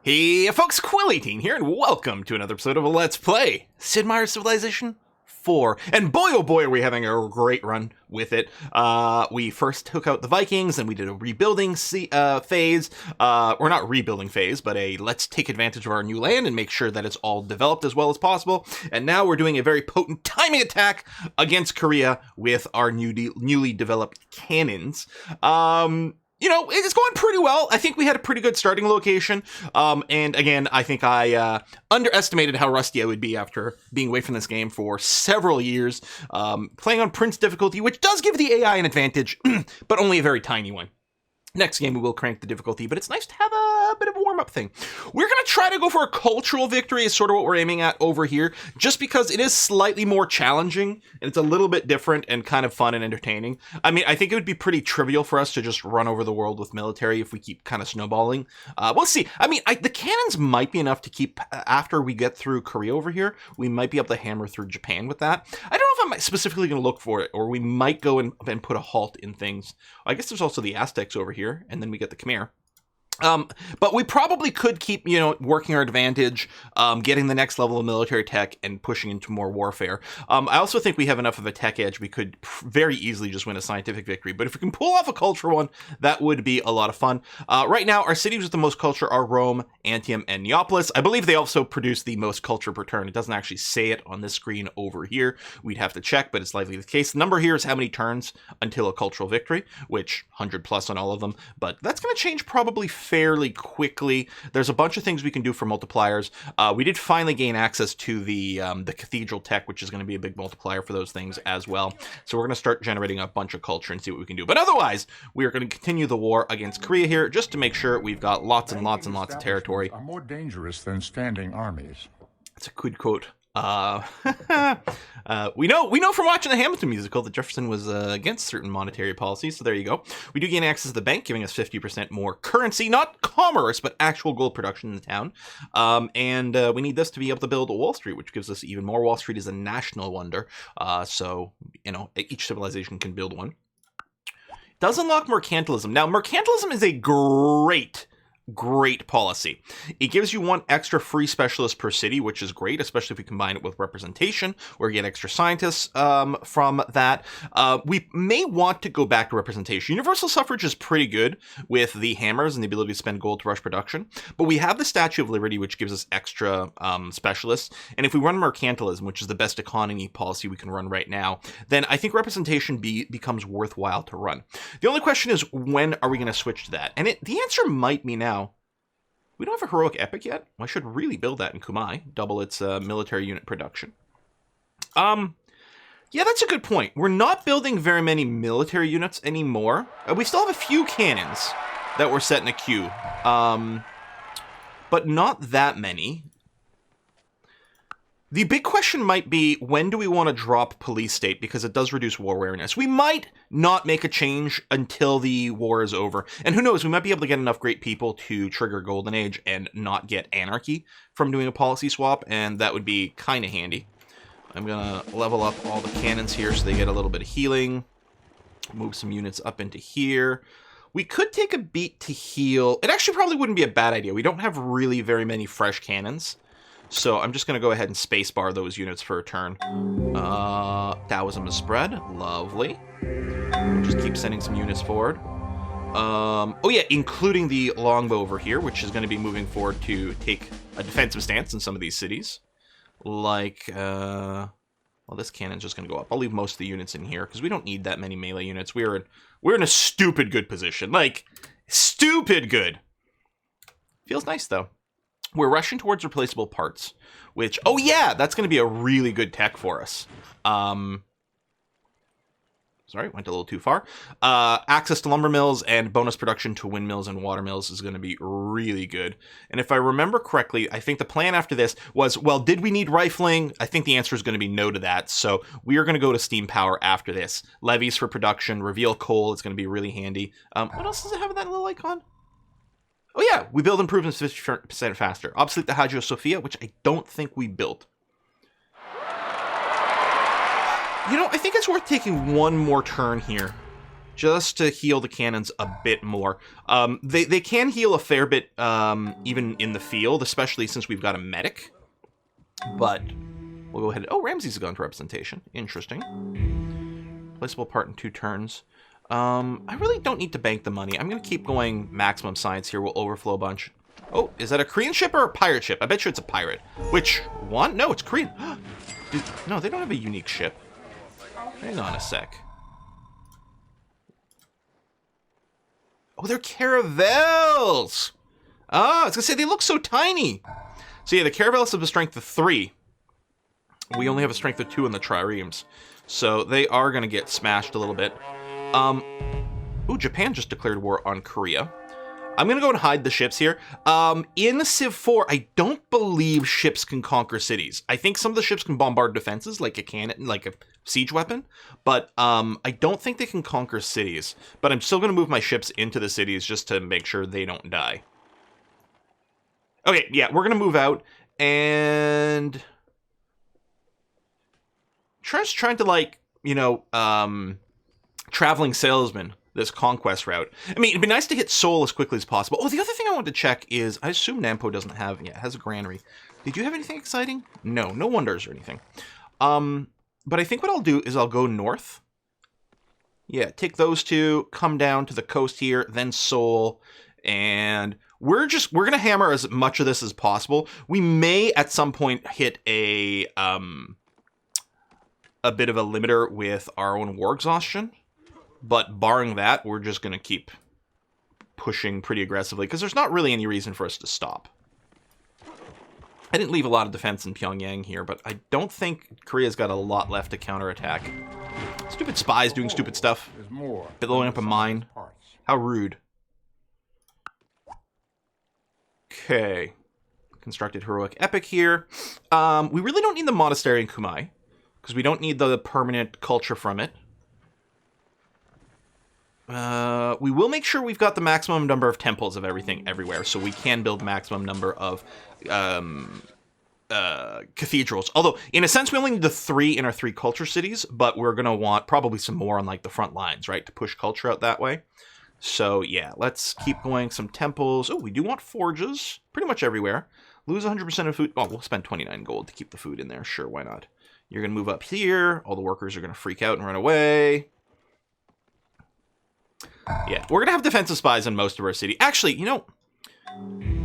Hey folks, Quill18 here, and welcome to another episode of Let's Play Sid Meier's Civilization 4. And boy oh boy are we having a great run with it. We first took out the Vikings, and we did a rebuilding phase. Or not rebuilding phase, but a let's take advantage of our new land and make sure that it's all developed as well as possible. And now we're doing a very potent timing attack against Korea with our newly developed cannons. You know, it's going pretty well. I think we had a pretty good starting location. And again, I think I underestimated how rusty I would be after being away from this game for several years. Playing on Prince difficulty, which does give the AI an advantage, but only a very tiny one. Next game, we will crank the difficulty, but it's nice to have a bit of a warm-up thing. We're going to try to go for a cultural victory is sort of what we're aiming at over here, just because it is slightly more challenging, and it's a little bit different and kind of fun and entertaining. I mean, I think it would be pretty trivial for us to just run over the world with military if we keep kind of snowballing. We'll see. I mean, the cannons might be enough to keep, after we get through Korea over here, we might be able to hammer through Japan with that. I don't know if I'm specifically going to look for it, or we might go and put a halt in things. I guess there's also the Aztecs over here. And then we get the Khmer. But we probably could keep, working our advantage, getting the next level of military tech and pushing into more warfare. I also think we have enough of a tech edge. We could very easily just win a scientific victory. But if we can pull off a cultural one, that would be a lot of fun. Right now, our cities with the most culture are Rome, Antium, and Neapolis. I believe they also produce the most culture per turn. It doesn't actually say it on this screen over here. We'd have to check, but it's likely the case. The number here is how many turns until a cultural victory, which 100 plus on all of them. But that's going to change probably fairly quickly. There's a bunch of things we can do for multipliers. We did finally gain access to the Cathedral tech, which is going to be a big multiplier for those things as well. So we're going to start generating a bunch of culture and see what we can do. But otherwise, we are going to continue the war against Korea here, just to make sure we've got lots and lots and lots of territory. Are more dangerous than standing armies. That's a good quote. We know from watching the Hamilton musical that Jefferson was against certain monetary policies, so there you go. We do gain access to the bank, giving us 50% more currency, not commerce, but actual gold production in the town. And we need this to be able to build a Wall Street, which gives us even more. Wall Street is a national wonder, so, each civilization can build one. Does unlock mercantilism. Now, mercantilism is a great policy. It gives you one extra free specialist per city, which is great, especially if we combine it with representation, or get extra scientists from that. We may want to go back to representation. Universal suffrage is pretty good with the hammers and the ability to spend gold to rush production, but we have the Statue of Liberty, which gives us extra specialists, and if we run mercantilism, which is the best economy policy we can run right now, then I think representation becomes worthwhile to run. The only question is, when are we going to switch to that? And the answer might be now. We don't have a heroic epic yet. Well, I should really build that in Kumai, double its military unit production. Yeah, that's a good point. We're not building very many military units anymore. We still have a few cannons that we're set in a queue, but not that many. The big question might be, when do we want to drop police state, because it does reduce war awareness. We might not make a change until the war is over. And who knows, we might be able to get enough great people to trigger Golden Age and not get anarchy from doing a policy swap, and that would be kind of handy. I'm going to level up all the cannons here so they get a little bit of healing. Move some units up into here. We could take a beat to heal. It actually probably wouldn't be a bad idea. We don't have really very many fresh cannons. So I'm just going to go ahead and spacebar those units for a turn. Taoism is spread. Lovely. We'll just keep sending some units forward. Oh yeah, including the longbow over here, which is going to be moving forward to take a defensive stance in some of these cities. Like, well, this cannon's just going to go up. I'll leave most of the units in here, because we don't need that many melee units. We're in a stupid good position. Like, stupid good. Feels nice, though. We're rushing towards replaceable parts, which, oh yeah, that's going to be a really good tech for us. Sorry, went a little too far. Access to lumber mills and bonus production to windmills and water mills is going to be really good. And if I remember correctly, I think the plan after this was, well, did we need rifling? I think the answer is going to be no to that. So we are going to go to steam power after this. Levies for production, reveal coal. It's going to be really handy. What else does it have in that little icon? Oh yeah, we build improvements 50% faster. Obsolete the Hagia Sophia, which I don't think we built. I think it's worth taking one more turn here just to heal the cannons a bit more. They can heal a fair bit even in the field, especially since we've got a medic. But we'll go ahead. Oh, Ramsey's gone to representation. Interesting. Placeable part in 2 turns. I really don't need to bank the money. I'm going to keep going maximum science here. We'll overflow a bunch. Oh, is that a Korean ship or a pirate ship? I bet you it's a pirate. Which one? No, it's Korean. Dude, no, they don't have a unique ship. Hang on a sec. Oh, they're caravels! Ah, I was going to say, they look so tiny. So yeah, the caravels have a strength of 3. We only have a strength of 2 in the triremes. So they are going to get smashed a little bit. Ooh, Japan just declared war on Korea. I'm going to go and hide the ships here. In Civ 4, I don't believe ships can conquer cities. I think some of the ships can bombard defenses, like a cannon, like a siege weapon. But I don't think they can conquer cities. But I'm still going to move my ships into the cities just to make sure they don't die. Okay, yeah, we're going to move out. And just trying to, like, you know, traveling salesman, this conquest route. I mean, it'd be nice to hit Seoul as quickly as possible. Oh, the other thing I wanted to check is, I assume Nampo doesn't have, yeah, it has a granary. Did you have anything exciting? No, no wonders or anything. But I think what I'll do is I'll go north. Yeah, take those 2, come down to the coast here, then Seoul, and we're going to hammer as much of this as possible. We may at some point hit a bit of a limiter with our own war exhaustion. But barring that, we're just going to keep pushing pretty aggressively, because there's not really any reason for us to stop. I didn't leave a lot of defense in Pyongyang here, but I don't think Korea's got a lot left to counterattack. Stupid spies doing stupid stuff. Blowing up a mine. How rude. Okay. Constructed heroic epic here. We really don't need the monastery in Kumai, because we don't need the permanent culture from it. We will make sure we've got the maximum number of temples of everything everywhere, so we can build maximum number of cathedrals. Although, in a sense, we only need the 3 in our 3 culture cities, but we're going to want probably some more on, like, the front lines, right, to push culture out that way. So, yeah, let's keep going. Some temples. Oh, we do want forges pretty much everywhere. Lose 100% of food. Oh, we'll spend 29 gold to keep the food in there. Sure, why not? You're going to move up here. All the workers are going to freak out and run away. Yeah, we're going to have defensive spies in most of our city. Actually, you know,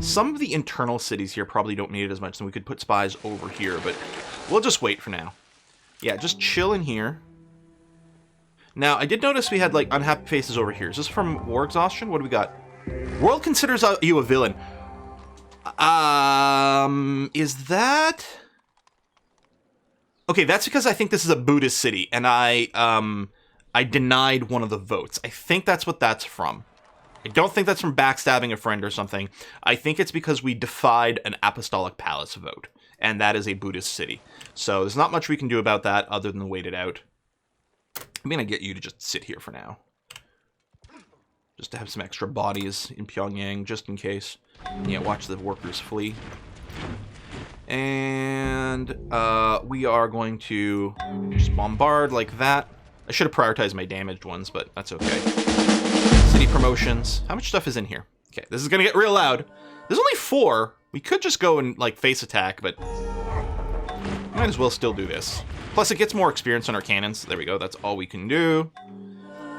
some of the internal cities here probably don't need it as much, and we could put spies over here, but we'll just wait for now. Yeah, just chill in here. Now, I did notice we had, like, unhappy faces over here. Is this from war exhaustion? What do we got? World considers you a villain. Is that... Okay, that's because I think this is a Buddhist city, and I denied one of the votes. I think that's what that's from. I don't think that's from backstabbing a friend or something. I think it's because we defied an Apostolic Palace vote, and that is a Buddhist city. So there's not much we can do about that other than wait it out. I'm going to get you to just sit here for now. Just to have some extra bodies in Pyongyang, just in case. Yeah, watch the workers flee. And we are going to just bombard like that. I should have prioritized my damaged ones, but that's okay. City promotions. How much stuff is in here? Okay, this is going to get real loud. There's only 4. We could just go and, like, face attack, but might as well still do this. Plus, it gets more experience on our cannons. There we go. That's all we can do.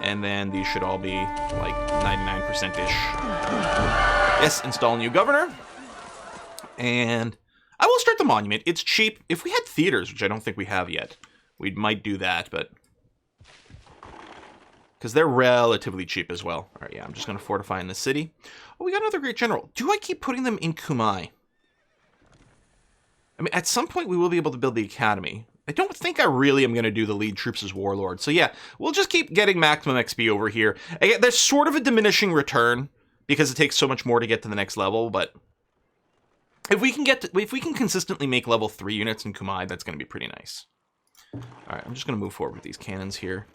And then these should all be, like, 99%-ish. Yes, install new governor. And I will start the monument. It's cheap. If we had theaters, which I don't think we have yet, we might do that, but... because they're relatively cheap as well. All right, yeah, I'm just going to fortify in the city. Oh, we got another great general. Do I keep putting them in Kumai? I mean, at some point we will be able to build the academy. I don't think I really am going to do the lead troops as warlord. So yeah, we'll just keep getting maximum XP over here. Again, there's sort of a diminishing return because it takes so much more to get to the next level. But if we can consistently make level 3 units in Kumai, that's going to be pretty nice. All right, I'm just going to move forward with these cannons here.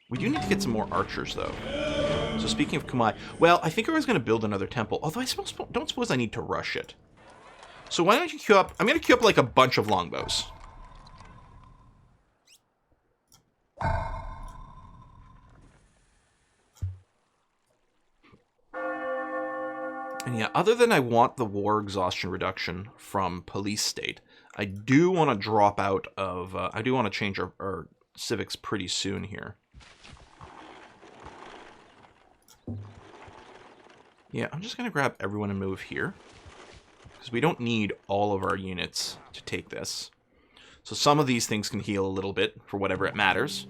We do need to get some more archers, though. So speaking of Kumai, well, I think I was going to build another temple. Although I don't suppose I need to rush it. So why don't you queue up... I'm going to queue up, like, a bunch of longbows. And yeah, other than I want the war exhaustion reduction from police state, I do want to drop out of... I do want to change our civics pretty soon here. Yeah, I'm just going to grab everyone and move here. Because we don't need all of our units to take this. So some of these things can heal a little bit for whatever it matters.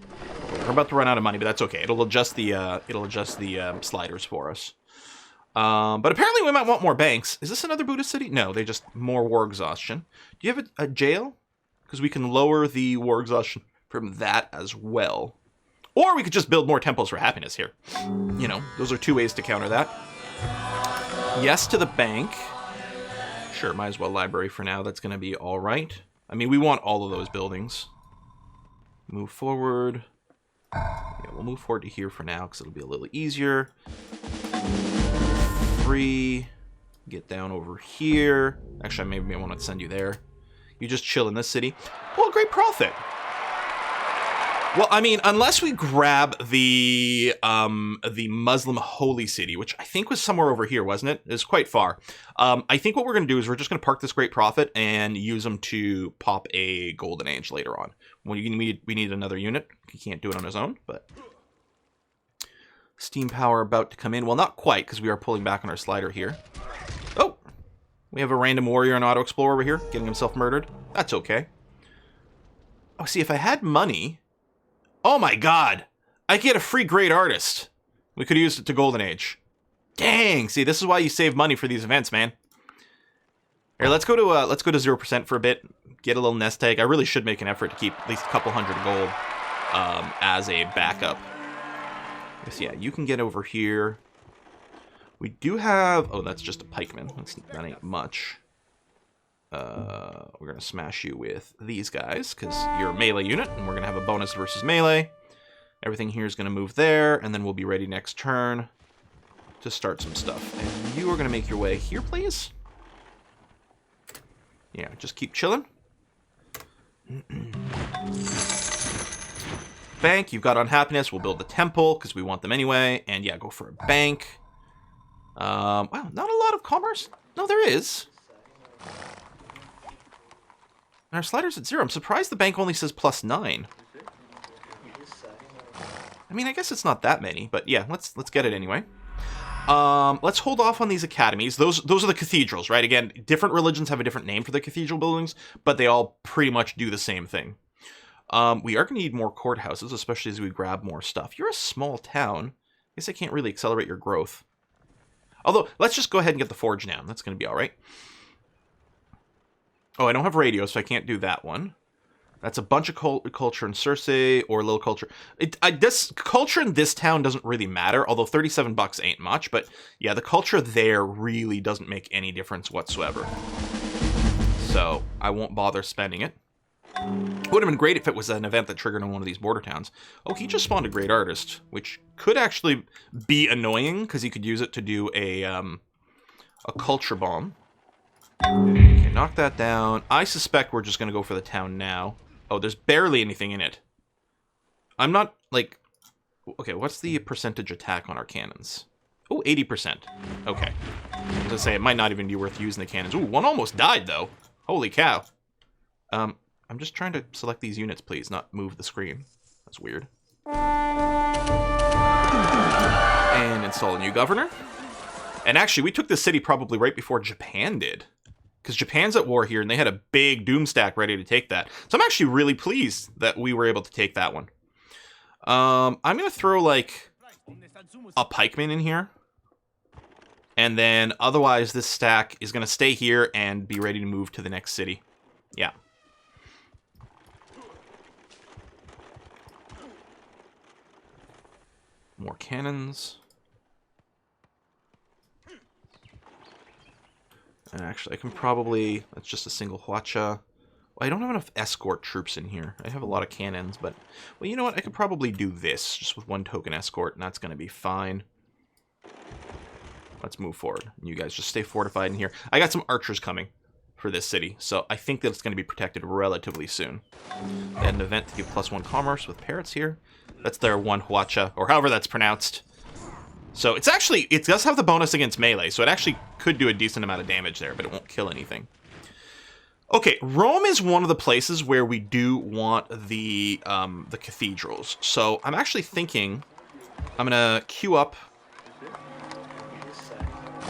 We're about to run out of money, but that's okay. It'll adjust the sliders for us. But apparently we might want more banks. Is this another Buddhist city? No, they just more war exhaustion. Do you have a jail? Because we can lower the war exhaustion from that as well. Or we could just build more temples for happiness here. You know, those are two ways to counter that. Yes to the bank. Sure, might as well library for now. That's going to be all right. I mean, we want all of those buildings. Move forward. Yeah, we'll move forward to here for now because it'll be a little easier. 3. Get down over here. Actually, maybe I want to send you there. You just chill in this city. Well, great profit. Well, I mean, unless we grab the Muslim holy city, which I think was somewhere over here, wasn't it? It's quite far. I think what we're going to do is we're just going to park this great profit and use them to pop a golden age later on. When we need another unit. He can't do it on his own, but steam power about to come in. Well, not quite, because we are pulling back on our slider here. Oh, we have a random warrior and auto explorer over here getting himself murdered. That's okay. Oh, see, if I had money. Oh my god! I get a free great artist. We could have used it to Golden Age. Dang! See, this is why you save money for these events, man. Here, let's go to 0% for a bit. Get a little nest egg. I really should make an effort to keep at least a couple hundred gold as a backup. Yes, yeah, you can get over here. We do have... Oh, that's just a pikeman. That ain't much. We're going to smash you with these guys, because you're a melee unit, and we're going to have a bonus versus melee. Everything here is going to move there, and then we'll be ready next turn to start some stuff. And you are going to make your way here, please. Yeah, just keep chilling. Bank, you've got unhappiness. We'll build the temple, because we want them anyway. And yeah, go for a bank. Wow, not a lot of commerce. No, there is. And our slider's at 0. I'm surprised the bank only says +9. I mean, I guess it's not that many, but yeah, let's get it anyway. Let's hold off on these academies. Those are the cathedrals, right? Again, different religions have a different name for the cathedral buildings, but they all pretty much do the same thing. We are going to need more courthouses, especially as we grab more stuff. You're a small town. I guess I can't really accelerate your growth. Although, let's just go ahead and get the forge now. That's going to be all right. Oh, I don't have radio, so I can't do that one. That's a bunch of culture in Circe, or little culture. This culture in this town doesn't really matter, although 37 bucks ain't much. But yeah, the culture there really doesn't make any difference whatsoever. So I won't bother spending it. It would have been great if it was an event that triggered in one of these border towns. Oh, he just spawned a great artist, which could actually be annoying, because he could use it to do a culture bomb. Okay, knock that down. I suspect we're just going to go for the town now. Oh, there's barely anything in it. I'm not, like... Okay, what's the percentage attack on our cannons? Oh, 80%. Okay. As I say, it might not even be worth using the cannons. Ooh, one almost died, though. Holy cow. I'm just trying to select these units, please, not move the screen. That's weird. And install a new governor. And actually, we took this city probably right before Japan did. Because Japan's at war here, and they had a big doom stack ready to take that. So I'm actually really pleased that we were able to take that one. I'm going to throw, like, a pikeman in here. And then, otherwise, this stack is going to stay here and be ready to move to the next city. Yeah. More cannons. And actually, I can probably... That's just a single Hwacha. Well, I don't have enough escort troops in here. I have a lot of cannons, but... Well, you know what? I could probably do this, just with one token escort, and that's going to be fine. Let's move forward. You guys just stay fortified in here. I got some archers coming for this city, so I think that it's going to be protected relatively soon. They had an event to give +1 commerce with parrots here. That's their one Hwacha, or however that's pronounced. So it's actually, it does have the bonus against melee, so it actually could do a decent amount of damage there, but it won't kill anything. Okay, Rome is one of the places where we do want the cathedrals. So I'm actually thinking I'm gonna queue up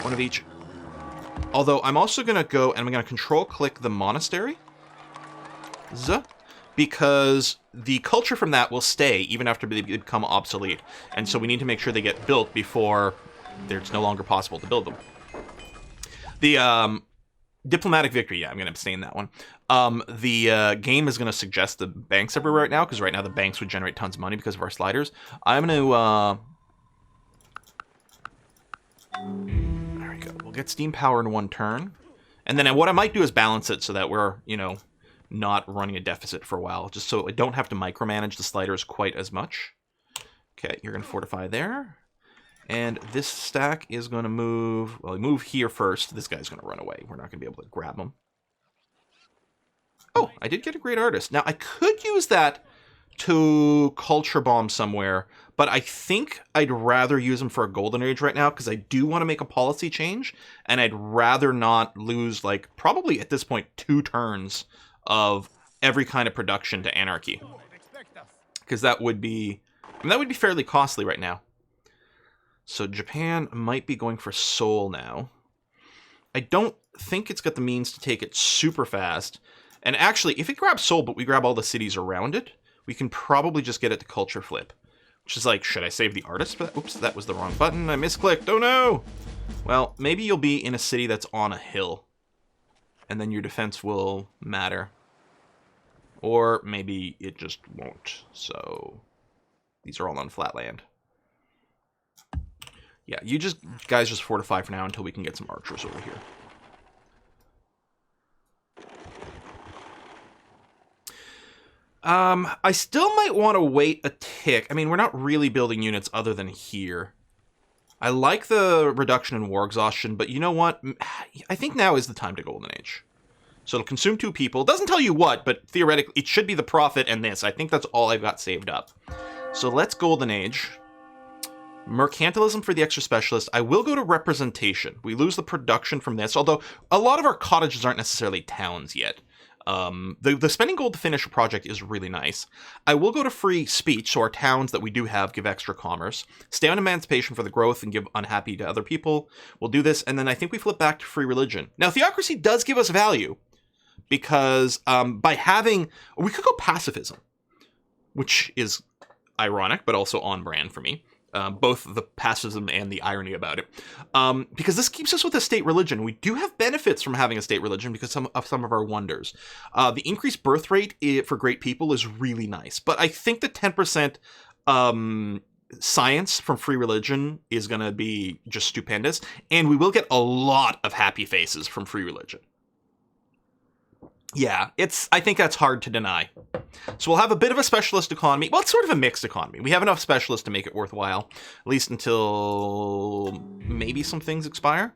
one of each. Although I'm also gonna go and I'm gonna control click the monastery. Because the culture from that will stay even after they become obsolete. And so we need to make sure they get built before it's no longer possible to build them. The diplomatic victory, yeah, I'm going to abstain that one. The game is going to suggest the banks everywhere right now, because right now the banks would generate tons of money because of our sliders. I'm going to... there we go. We'll get steam power in one turn. And then what I might do is balance it so that we're, not running a deficit for a while, just so I don't have to micromanage the sliders quite as much. Okay, you're going to fortify there. And this stack is going to move... Well, move here first. This guy's going to run away. We're not going to be able to grab him. Oh, I did get a great artist. Now, I could use that to culture bomb somewhere, but I think I'd rather use them for a golden age right now, because I do want to make a policy change, and I'd rather not lose, probably at this point, 2 turns of every kind of production to anarchy. Because that would be... that would be fairly costly right now. So Japan might be going for Seoul now. I don't think it's got the means to take it super fast. And actually, if it grabs Seoul, but we grab all the cities around it, we can probably just get it to culture flip. Which is should I save the artist? Oops, that was the wrong button. I misclicked. Oh no! Well, maybe you'll be in a city that's on a hill. And then your defense will matter. Or maybe it just won't. So these are all on flat land. Yeah, guys just fortify for now until we can get some archers over here. I still might want to wait a tick. I mean, we're not really building units other than here. I like the reduction in war exhaustion, but you know what? I think now is the time to Golden Age. So it'll consume 2 people. It doesn't tell you what, but theoretically, it should be the profit and this. I think that's all I've got saved up. So let's Golden Age. Mercantilism for the extra specialist. I will go to representation. We lose the production from this, although a lot of our cottages aren't necessarily towns yet. The spending gold to finish a project is really nice. I will go to free speech, so our towns that we do have give extra commerce. Stay on emancipation for the growth and give unhappy to other people. We'll do this, and then I think we flip back to free religion. Now, theocracy does give us value, because by having... We could go pacifism, which is ironic, but also on brand for me. Both the pacifism and the irony about it. Because this keeps us with a state religion. We do have benefits from having a state religion because of some of our wonders. The increased birth rate for great people is really nice. But I think the 10% science from free religion is going to be just stupendous. And we will get a lot of happy faces from free religion. Yeah, I think that's hard to deny. So we'll have a bit of a specialist economy. Well, it's sort of a mixed economy. We have enough specialists to make it worthwhile, at least until maybe some things expire.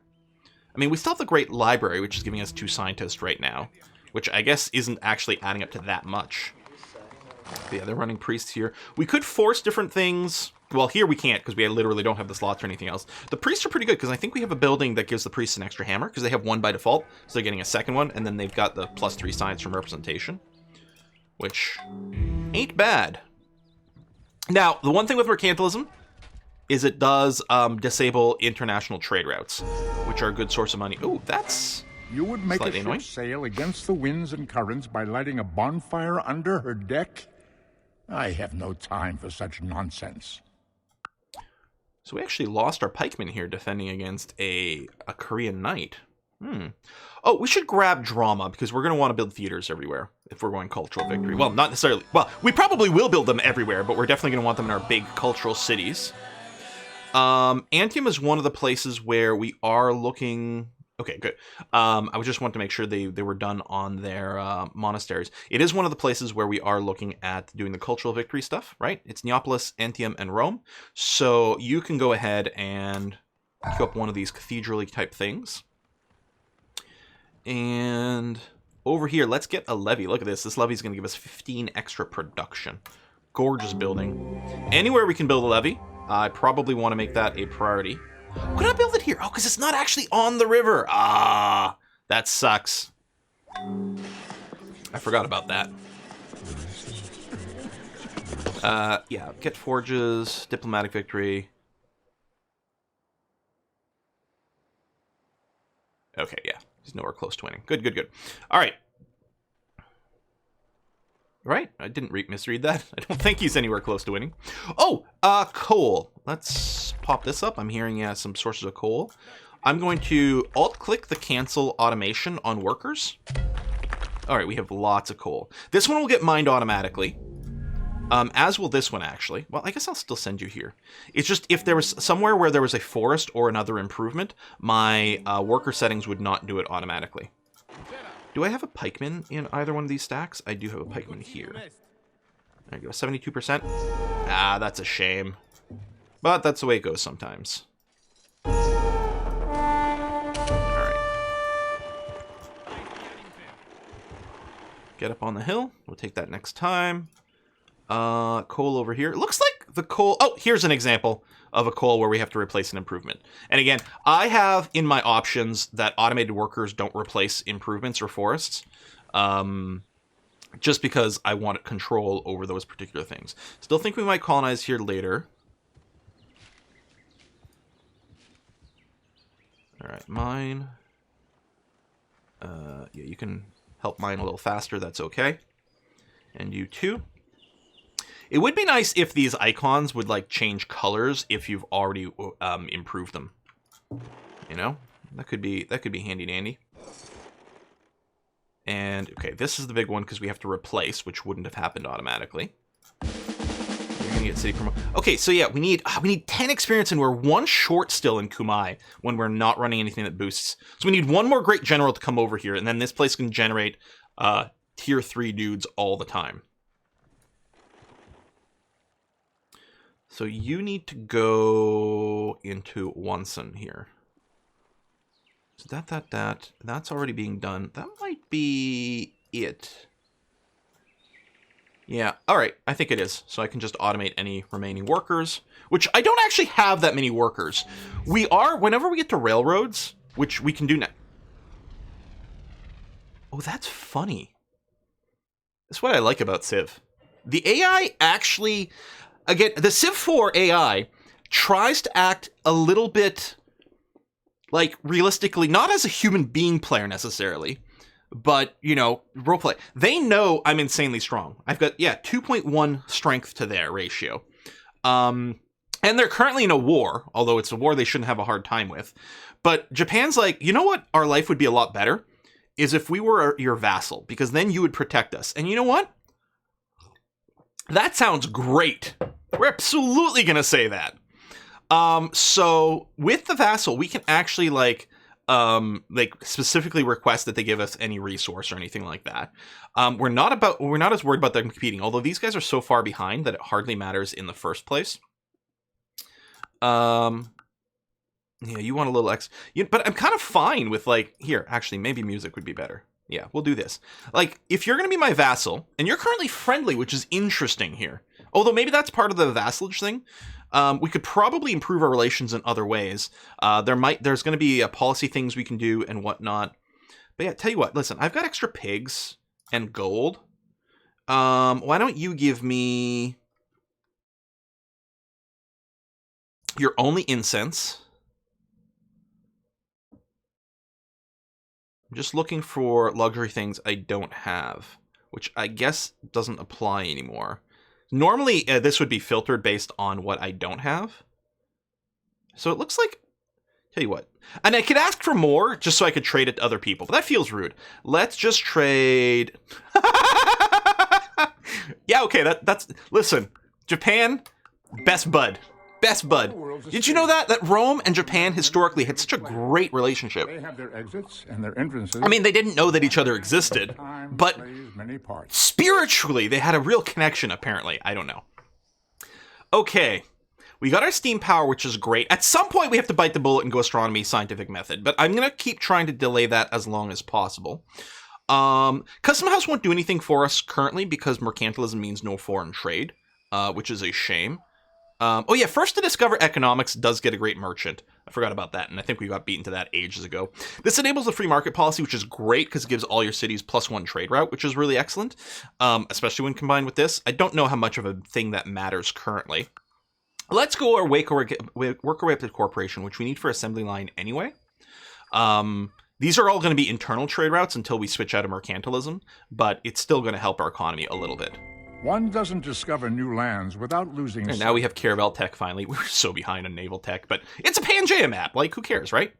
I mean, we still have the Great Library, which is giving us 2 scientists right now, which I guess isn't actually adding up to that much. But yeah, they're running priests here. We could force different things. Well, here we can't because we literally don't have the slots or anything else. The priests are pretty good because I think we have a building that gives the priests an extra hammer because they have 1 by default. So they're getting a second one, and then they've got the +3 science from representation, which ain't bad. Now, the one thing with mercantilism is it does disable international trade routes, which are a good source of money. Ooh, that's You would make a slightly ship annoying. sail against the winds and currents by lighting a bonfire under her deck? I have no time for such nonsense. So we actually lost our pikemen here defending against a Korean knight. Oh, we should grab drama because we're going to want to build theaters everywhere if we're going cultural victory. Well, not necessarily. Well, we probably will build them everywhere, but we're definitely going to want them in our big cultural cities. Antium is one of the places where we are looking... Okay, good. I just want to make sure they were done on their monasteries. It is one of the places where we are looking at doing the cultural victory stuff, right? It's Neapolis, Antium, and Rome. So you can go ahead and queue up one of these cathedral-y type things. And over here, let's get a levy. Look at this. This levy is going to give us 15 extra production. Gorgeous building. Anywhere we can build a levy, I probably want to make that a priority. Could I build it here? Oh, because it's not actually on the river. Ah, that sucks. I forgot about that. Yeah, get forges, diplomatic victory. Okay, yeah, he's nowhere close to winning. Good, good, good. All right. Right, I didn't misread that. I don't think he's anywhere close to winning. Oh, coal. Let's pop this up. I'm hearing some sources of coal. I'm going to alt-click the cancel automation on workers. All right, we have lots of coal. This one will get mined automatically. As will this one, actually. Well, I guess I'll still send you here. It's just if there was somewhere where there was a forest or another improvement, my worker settings would not do it automatically. Do I have a pikeman in either one of these stacks? I do have a pikeman here. There you go, 72%. Ah, that's a shame. But that's the way it goes sometimes. Alright. Get up on the hill. We'll take that next time. Coal over here. It looks like the coal... Oh, here's an example of a coal where we have to replace an improvement. And again, I have in my options that automated workers don't replace improvements or forests. Just because I want control over those particular things. Still think we might colonize here later. Alright, mine. Yeah, you can help mine a little faster. That's okay. And you too. It would be nice if these icons would, like, change colors if you've already improved them. You know? That could be handy dandy. And, okay, this is the big one because we have to replace, which wouldn't have happened automatically. You're gonna get city promo. Okay, so yeah, we need 10 experience and we're one short still in Kumai when we're not running anything that boosts. So we need one more great general to come over here, and then this place can generate tier 3 dudes all the time. So you need to go into Wonson here. So that's already being done. That might be it. Yeah, all right, I think it is. So I can just automate any remaining workers, which I don't actually have that many workers. We are, whenever we get to railroads, which we can do now. Oh, that's funny. That's what I like about Civ. The AI actually... Again, the Civ 4 AI tries to act a little bit, like, realistically, not as a human being player necessarily, but, you know, roleplay. They know I'm insanely strong. I've got, yeah, 2.1 strength to their ratio. And they're currently in a war, although it's a war they shouldn't have a hard time with. But Japan's like, you know what our life would be a lot better? Is if we were your vassal, because then you would protect us. And you know what? That sounds great. We're absolutely going to say that. So with the vassal, we can actually like specifically request that they give us any resource or anything like that. We're not as worried about them competing, although these guys are so far behind that it hardly matters in the first place. Yeah, you want a little but I'm kind of fine with like, here, actually, maybe music would be better. Yeah, we'll do this. Like, if you're going to be my vassal, and you're currently friendly, which is interesting here. Although maybe that's part of the vassalage thing. We could probably improve our relations in other ways. There's going to be policy things we can do and whatnot. But yeah, tell you what, listen, I've got extra pigs and gold. Why don't you give me your only incense? I'm just looking for luxury things I don't have, which I guess doesn't apply anymore. Normally, this would be filtered based on what I don't have. So it looks like... Tell you what. And I could ask for more just so I could trade it to other people, but that feels rude. Let's just trade... Yeah, okay, that's... Listen, Japan, best bud. Best bud. Did you know that Rome and Japan historically had such a great relationship? They have their exits and their entrances. I mean, they didn't know that each other existed, but spiritually, they had a real connection, apparently. I don't know. Okay. We got our steam power, which is great. At some point, we have to bite the bullet and go astronomy scientific method, but I'm going to keep trying to delay that as long as possible. Custom House won't do anything for us currently because mercantilism means no foreign trade, which is a shame. Oh yeah, first to discover economics does get a great merchant. I forgot about that, and I think we got beaten to that ages ago. This enables the free market policy, which is great because it gives all your cities +1 trade route, which is really excellent, especially when combined with this. I don't know how much of a thing that matters currently. Let's go work our way up to corporation, which we need for assembly line anyway. These are all going to be internal trade routes until we switch out of mercantilism, but it's still going to help our economy a little bit. One doesn't discover new lands without losing... And now we have Caravel tech finally. We're so behind on naval tech, but it's a Pangea map. Like, who cares, right?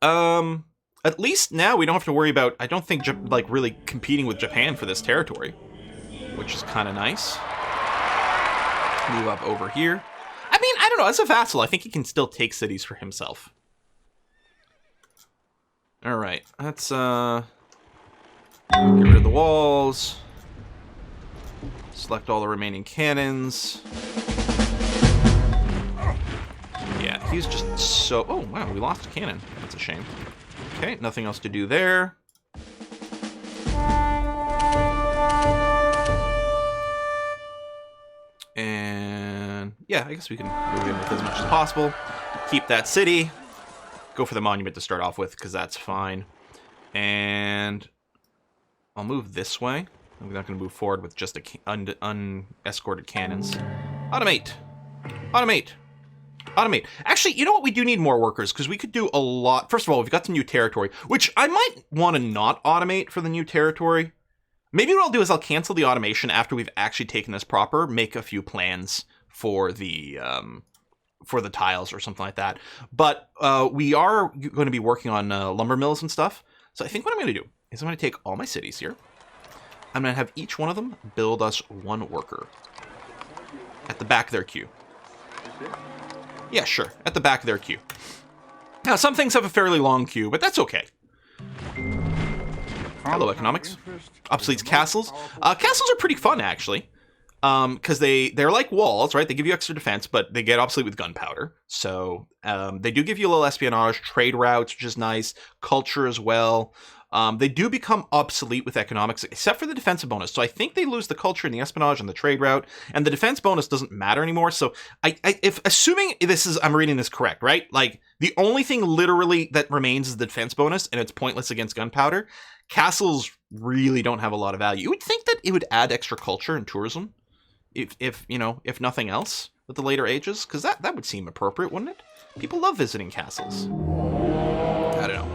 At least now we don't have to worry about, I don't think, like, really competing with Japan for this territory, which is kind of nice. Move up over here. I mean, I don't know. As a vassal, I think he can still take cities for himself. All right. Let's, get rid of the walls. Select all the remaining cannons. Yeah, he's just so... Oh, wow, we lost a cannon. That's a shame. Okay, nothing else to do there. And... yeah, I guess we can move in with as much as possible. Keep that city. Go for the monument to start off with, because that's fine. And... I'll move this way. I'm not going to move forward with just unescorted cannons. Automate! Automate! Automate. Actually, you know what? We do need more workers, because we could do a lot. First of all, we've got some new territory, which I might want to not automate for the new territory. Maybe what I'll do is I'll cancel the automation after we've actually taken this proper, make a few plans for the tiles or something like that. But we are going to be working on lumber mills and stuff. So I think what I'm going to do is I'm going to take all my cities here. I'm going to have each one of them build us one worker at the back of their queue. Yeah, sure. At the back of their queue. Now, some things have a fairly long queue, but that's okay. Hello, economics. Obsoletes castles. Castles are pretty fun, actually. Because they're like walls, right? They give you extra defense, but they get obsolete with gunpowder. So they do give you a little espionage, trade routes, which is nice. Culture as well. They do become obsolete with economics, except for the defensive bonus. So I think they lose the culture and the espionage and the trade route, and the defense bonus doesn't matter anymore. So if assuming I'm reading this correct, right? Like the only thing literally that remains is the defense bonus, and it's pointless against gunpowder. Castles really don't have a lot of value. You would think that it would add extra culture and tourism, if nothing else, with the later ages, because that would seem appropriate, wouldn't it? People love visiting castles. I don't know.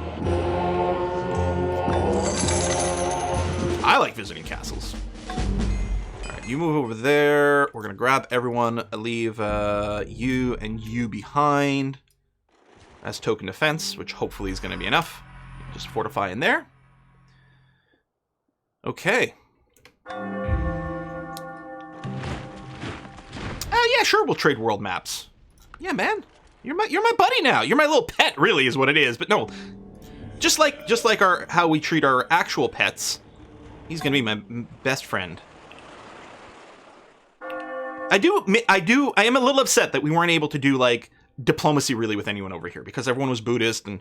I like visiting castles. Alright, you move over there. We're going to grab everyone, leave you and you behind as token defense, which hopefully is going to be enough. Just fortify in there. Okay. Yeah, sure, we'll trade world maps. Yeah, man. You're my buddy now. You're my little pet, really, is what it is. But no, just like how we treat our actual pets, he's gonna be my best friend. I am a little upset that we weren't able to do like diplomacy really with anyone over here, because everyone was Buddhist, and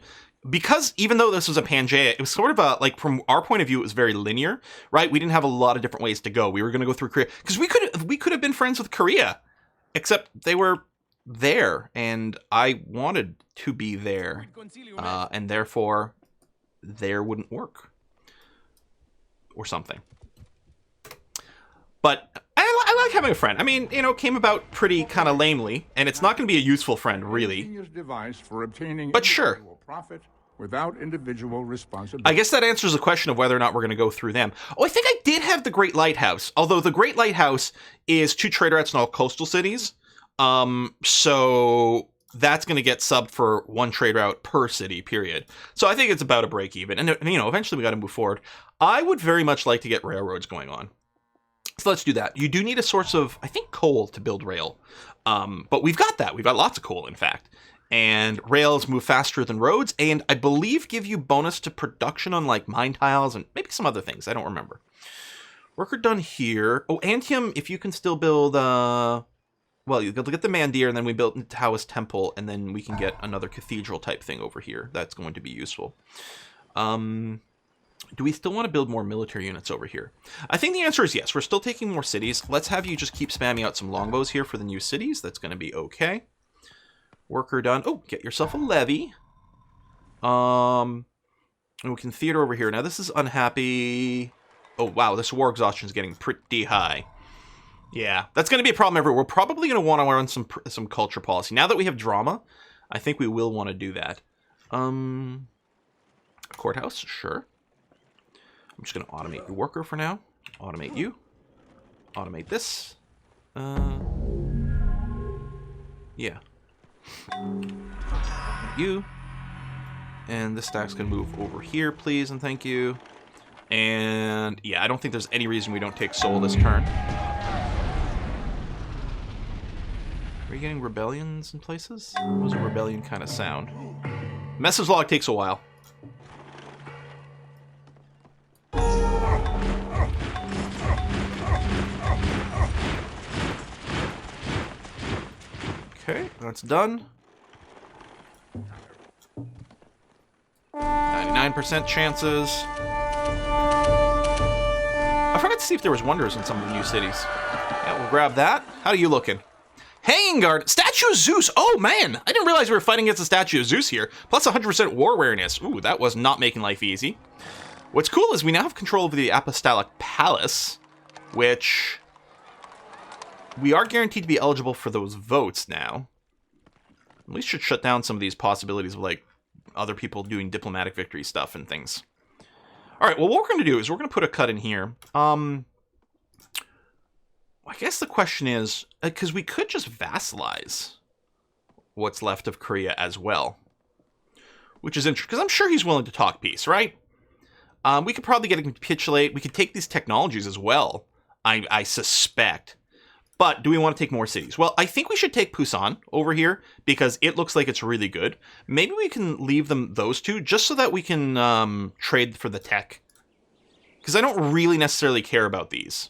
because even though this was a Pangea, it was sort of a, like, from our point of view, it was very linear, right? We didn't have a lot of different ways to go. We were going to go through Korea, because we could have been friends with Korea, except they were there, and I wanted to be there, and therefore there wouldn't work, or something. But I like having a friend. I mean, came about pretty kind of lamely, and it's not going to be a useful friend, really. But sure. Profit without individual responsibility. I guess that answers the question of whether or not we're going to go through them. Oh, I think I did have the Great Lighthouse, although the Great Lighthouse is 2 trade routes in all coastal cities. So that's going to get subbed for 1 trade route per city, period. So I think it's about a break even. And eventually we got to move forward. I would very much like to get railroads going on. So let's do that. You do need a source of, I think, coal to build rail. But we've got that. We've got lots of coal, in fact. And rails move faster than roads, and I believe give you bonus to production on, like, mine tiles and maybe some other things. I don't remember. Worker done here. Oh, Antium, if you can still build, well, you get the Mandir, and then we built Taoist Temple, and then we can get another cathedral type thing over here. That's going to be useful. Do we still want to build more military units over here? I think the answer is yes. We're still taking more cities. Let's have you just keep spamming out some longbows here for the new cities. That's going to be okay. Worker done. Oh, get yourself a levy. And we can theater over here. Now, this is unhappy. Oh, wow. This war exhaustion is getting pretty high. Yeah, that's going to be a problem everywhere. We're probably going to want to run some culture policy. Now that we have drama, I think we will want to do that. Courthouse, sure. I'm just going to automate your worker for now. Automate you. Automate this. Yeah. You. And this stack's going to move over here, please, and thank you. And, yeah, I don't think there's any reason we don't take Seoul this turn. Are you getting rebellions in places? What was a rebellion kind of sound? Message log takes a while. Okay, that's done. 99% chances. I forgot to see if there was wonders in some of the new cities. Yeah, we'll grab that. How are you looking? Hanging Guard, Statue of Zeus. Oh man, I didn't realize we were fighting against the Statue of Zeus here. Plus 100% war awareness. Ooh, that was not making life easy. What's cool is we now have control over the Apostolic Palace, which we are guaranteed to be eligible for those votes now. At least should shut down some of these possibilities of like other people doing diplomatic victory stuff and things. All right, well, what we're going to do is we're going to put a cut in here. I guess the question is, because we could just vassalize what's left of Korea as well. Which is interesting, because I'm sure he's willing to talk peace, right? We could probably get him to capitulate. We could take these technologies as well, I suspect. But do we want to take more cities? Well, I think we should take Busan over here, because it looks like it's really good. Maybe we can leave them those two, just so that we can trade for the tech. Because I don't really necessarily care about these.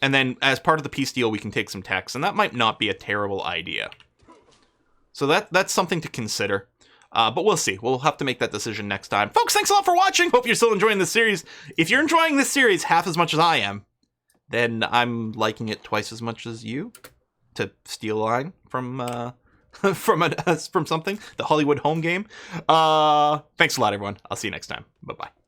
And then, as part of the peace deal, we can take some techs, and that might not be a terrible idea. So that's something to consider. But we'll see. We'll have to make that decision next time. Folks, thanks a lot for watching. Hope you're still enjoying this series. If you're enjoying this series half as much as I am, then I'm liking it twice as much as you. To steal a line from from something, the Hollywood home game. Thanks a lot, everyone. I'll see you next time. Bye-bye.